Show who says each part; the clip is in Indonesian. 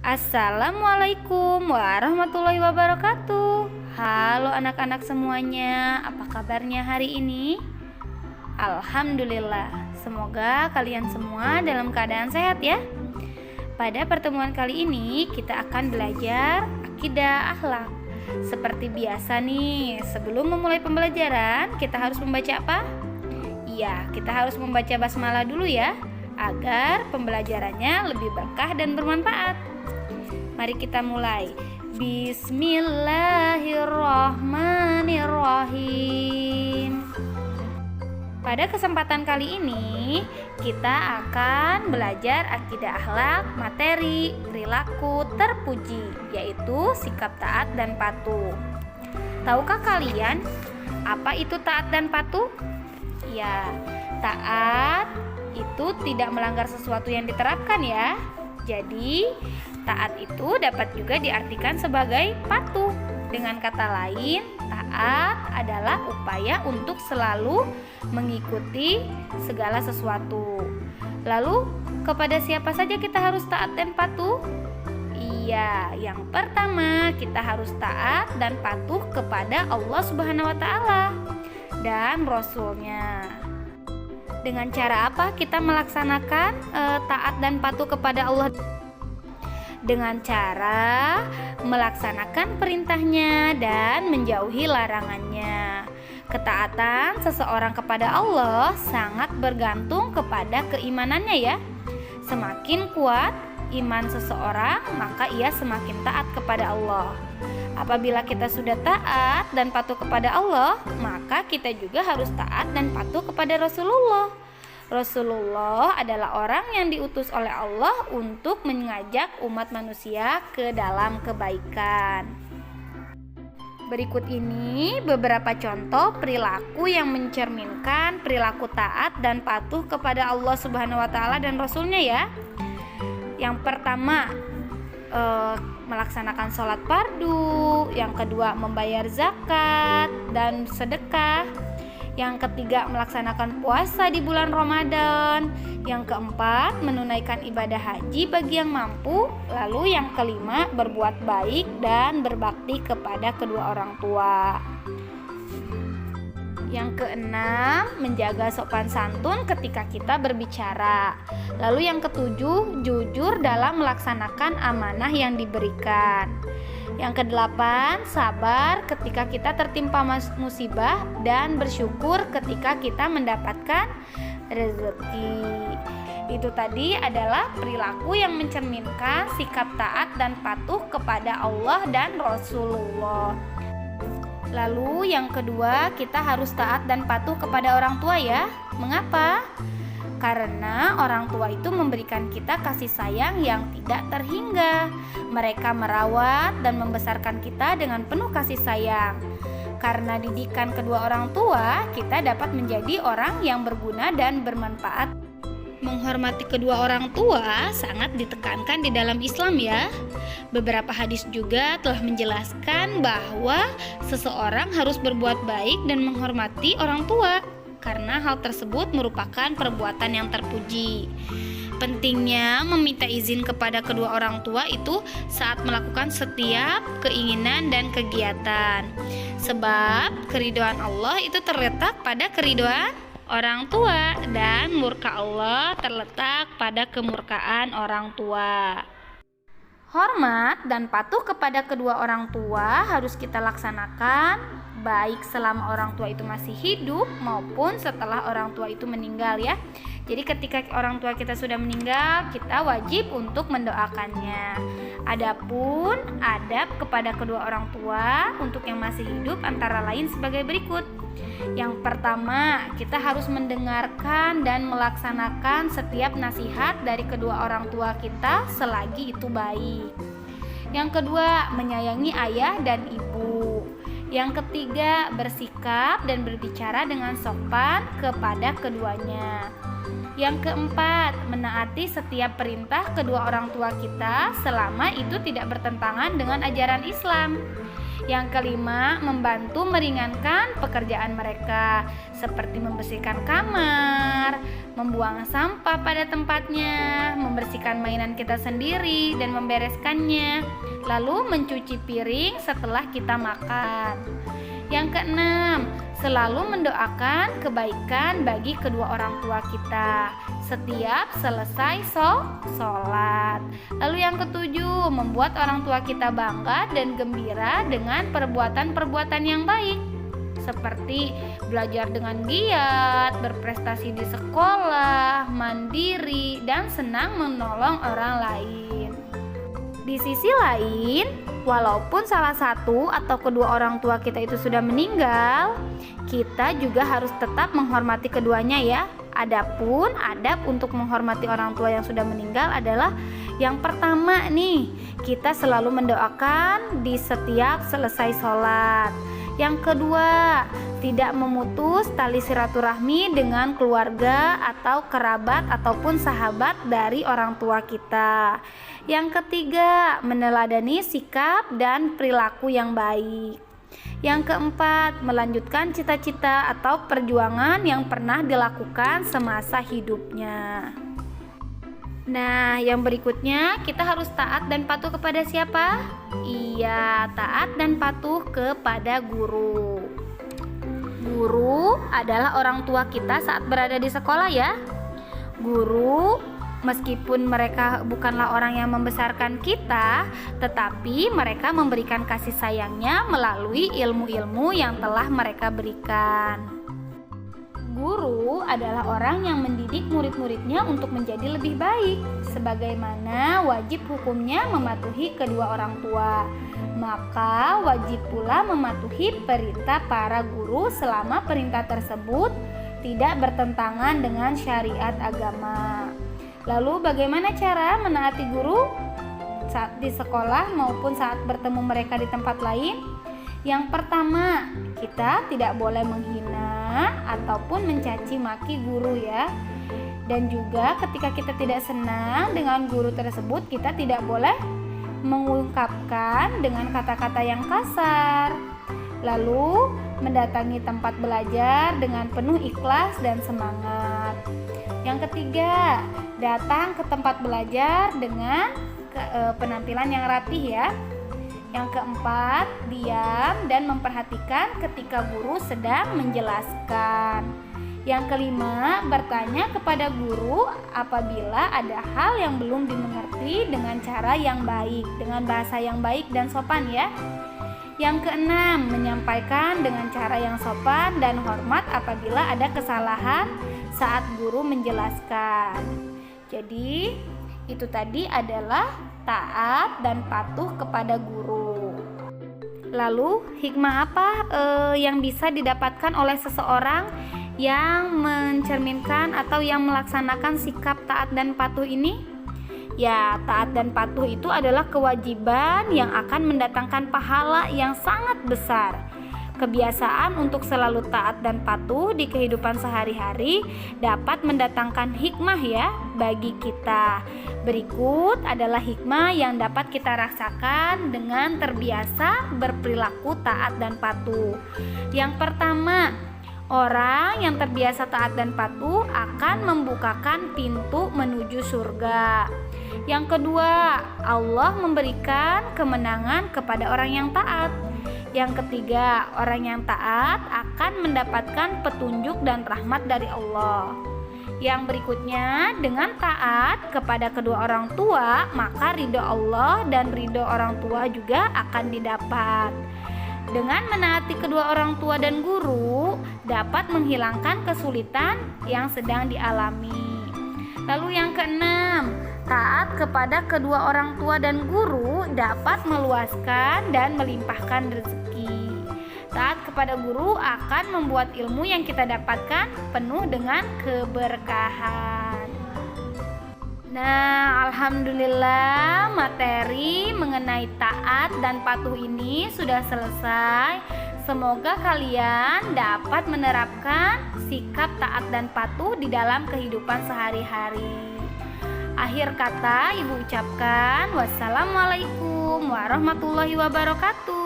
Speaker 1: Assalamualaikum warahmatullahi wabarakatuh. Halo anak-anak semuanya, apa kabarnya hari ini? Alhamdulillah, semoga kalian semua dalam keadaan sehat ya. Pada pertemuan kali ini kita akan belajar akidah akhlak. Seperti biasa nih, sebelum memulai pembelajaran kita harus membaca apa? Iya, kita harus membaca basmalah dulu ya, agar pembelajarannya lebih berkah dan bermanfaat. Mari kita mulai. Bismillahirrahmanirrahim. Pada kesempatan kali ini kita akan belajar akidah akhlak materi perilaku terpuji, yaitu sikap taat dan patuh. Tahukah kalian apa itu taat dan patuh? Ya, taat itu tidak melanggar sesuatu yang diterapkan ya. Jadi, taat itu dapat juga diartikan sebagai patuh. Dengan kata lain, taat adalah upaya untuk selalu mengikuti segala sesuatu. Lalu, kepada siapa saja kita harus taat dan patuh? Iya, yang pertama kita harus taat dan patuh kepada Allah Subhanahu wa taala dan Rasul-Nya. Dengan cara apa kita melaksanakan taat dan patuh kepada Allah? Dengan cara melaksanakan perintahnya dan menjauhi larangannya. Ketaatan seseorang kepada Allah sangat bergantung kepada keimanannya ya. Semakin kuat iman seseorang, maka ia semakin taat kepada Allah. Apabila kita sudah taat dan patuh kepada Allah, maka kita juga harus taat dan patuh kepada Rasulullah. Rasulullah adalah orang yang diutus oleh Allah untuk mengajak umat manusia ke dalam kebaikan. Berikut ini beberapa contoh perilaku yang mencerminkan perilaku taat dan patuh kepada Allah Subhanahu wa taala dan Rasul-Nya ya. Yang pertama, melaksanakan sholat fardu. Yang kedua, membayar zakat dan sedekah. Yang ketiga, melaksanakan puasa di bulan Ramadan. Yang keempat, menunaikan ibadah haji bagi yang mampu. Lalu yang kelima, berbuat baik dan berbakti kepada kedua orang tua. Yang keenam, menjaga sopan santun ketika kita berbicara. Lalu yang ketujuh, jujur dalam melaksanakan amanah yang diberikan. Yang kedelapan, sabar ketika kita tertimpa musibah dan bersyukur ketika kita mendapatkan rezeki. Itu tadi adalah perilaku yang mencerminkan sikap taat dan patuh kepada Allah dan Rasulullah. Lalu yang kedua, kita harus taat dan patuh kepada orang tua ya. Mengapa? Karena orang tua itu memberikan kita kasih sayang yang tidak terhingga. Mereka merawat dan membesarkan kita dengan penuh kasih sayang. Karena didikan kedua orang tua, kita dapat menjadi orang yang berguna dan bermanfaat. Menghormati kedua orang tua sangat ditekankan di dalam Islam ya. Beberapa hadis juga telah menjelaskan bahwa seseorang harus berbuat baik dan menghormati orang tua, karena hal tersebut merupakan perbuatan yang terpuji. Pentingnya meminta izin kepada kedua orang tua itu saat melakukan setiap keinginan dan kegiatan. Sebab keridhaan Allah itu terletak pada keridhaan orang tua dan murka Allah terletak pada kemurkaan orang tua. Hormat dan patuh kepada kedua orang tua harus kita laksanakan baik selama orang tua itu masih hidup maupun setelah orang tua itu meninggal ya. Jadi ketika orang tua kita sudah meninggal, kita wajib untuk mendoakannya. Adapun adab kepada kedua orang tua untuk yang masih hidup antara lain sebagai berikut. Yang pertama, kita harus mendengarkan dan melaksanakan setiap nasihat dari kedua orang tua kita selagi itu baik. Yang kedua, menyayangi ayah dan ibu. Yang ketiga, bersikap dan berbicara dengan sopan kepada keduanya. Yang keempat, menaati setiap perintah kedua orang tua kita selama itu tidak bertentangan dengan ajaran Islam. Yang kelima, membantu meringankan pekerjaan mereka seperti membersihkan kamar, membuang sampah pada tempatnya, membersihkan mainan kita sendiri dan membereskannya, lalu mencuci piring setelah kita makan. Yang keenam, selalu mendoakan kebaikan bagi kedua orang tua kita setiap selesai sholat. Lalu yang ketujuh, membuat orang tua kita bangga dan gembira dengan perbuatan-perbuatan yang baik, seperti belajar dengan giat, berprestasi di sekolah, mandiri, dan senang menolong orang lain. Di sisi lain, walaupun salah satu atau kedua orang tua kita itu sudah meninggal, kita juga harus tetap menghormati keduanya ya. Adapun adab untuk menghormati orang tua yang sudah meninggal adalah yang pertama nih, kita selalu mendoakan di setiap selesai sholat. Yang kedua, tidak memutus tali silaturahmi dengan keluarga atau kerabat ataupun sahabat dari orang tua kita. Yang ketiga, meneladani sikap dan perilaku yang baik. Yang keempat, melanjutkan cita-cita atau perjuangan yang pernah dilakukan semasa hidupnya. Nah, yang berikutnya kita harus taat dan patuh kepada siapa? Iya, taat dan patuh kepada guru. Guru adalah orang tua kita saat berada di sekolah ya. Guru, meskipun mereka bukanlah orang yang membesarkan kita, tetapi mereka memberikan kasih sayangnya melalui ilmu-ilmu yang telah mereka berikan. Guru adalah orang yang mendidik murid-muridnya untuk menjadi lebih baik, sebagaimana wajib hukumnya mematuhi kedua orang tua. Maka wajib pula mematuhi perintah para guru selama perintah tersebut tidak bertentangan dengan syariat agama. Lalu bagaimana cara menaati guru saat di sekolah maupun saat bertemu mereka di tempat lain? Yang pertama, kita tidak boleh menghina ataupun mencaci maki guru ya. Dan juga ketika kita tidak senang dengan guru tersebut, kita tidak boleh mengungkapkan dengan kata-kata yang kasar. Lalu mendatangi tempat belajar dengan penuh ikhlas dan semangat. Yang ketiga, datang ke tempat belajar dengan penampilan yang rapih ya. Yang keempat, diam dan memperhatikan ketika guru sedang menjelaskan. Yang kelima, bertanya kepada guru apabila ada hal yang belum dimengerti dengan cara yang baik, dengan bahasa yang baik dan sopan ya. Yang keenam, menyampaikan dengan cara yang sopan dan hormat apabila ada kesalahan saat guru menjelaskan. Jadi, itu tadi adalah taat dan patuh kepada guru. Lalu, hikmah apa yang bisa didapatkan oleh seseorang yang mencerminkan atau yang melaksanakan sikap taat dan patuh ini? Ya, taat dan patuh itu adalah kewajiban yang akan mendatangkan pahala yang sangat besar. Kebiasaan untuk selalu taat dan patuh di kehidupan sehari-hari dapat mendatangkan hikmah ya bagi kita. Berikut adalah hikmah yang dapat kita rasakan dengan terbiasa berperilaku taat dan patuh. Yang pertama, orang yang terbiasa taat dan patuh akan membukakan pintu menuju surga. Yang kedua, Allah memberikan kemenangan kepada orang yang taat. Yang ketiga, orang yang taat akan mendapatkan petunjuk dan rahmat dari Allah. Yang berikutnya, dengan taat kepada kedua orang tua, maka ridho Allah dan ridho orang tua juga akan didapat. Dengan menaati kedua orang tua dan guru, dapat menghilangkan kesulitan yang sedang dialami. Lalu yang keenam, taat kepada kedua orang tua dan guru dapat meluaskan dan melimpahkan rezeki. Taat kepada guru akan membuat ilmu yang kita dapatkan penuh dengan keberkahan. Nah, alhamdulillah materi mengenai taat dan patuh ini sudah selesai. Semoga kalian dapat menerapkan sikap taat dan patuh di dalam kehidupan sehari-hari. Akhir kata Ibu ucapkan wassalamualaikum warahmatullahi wabarakatuh.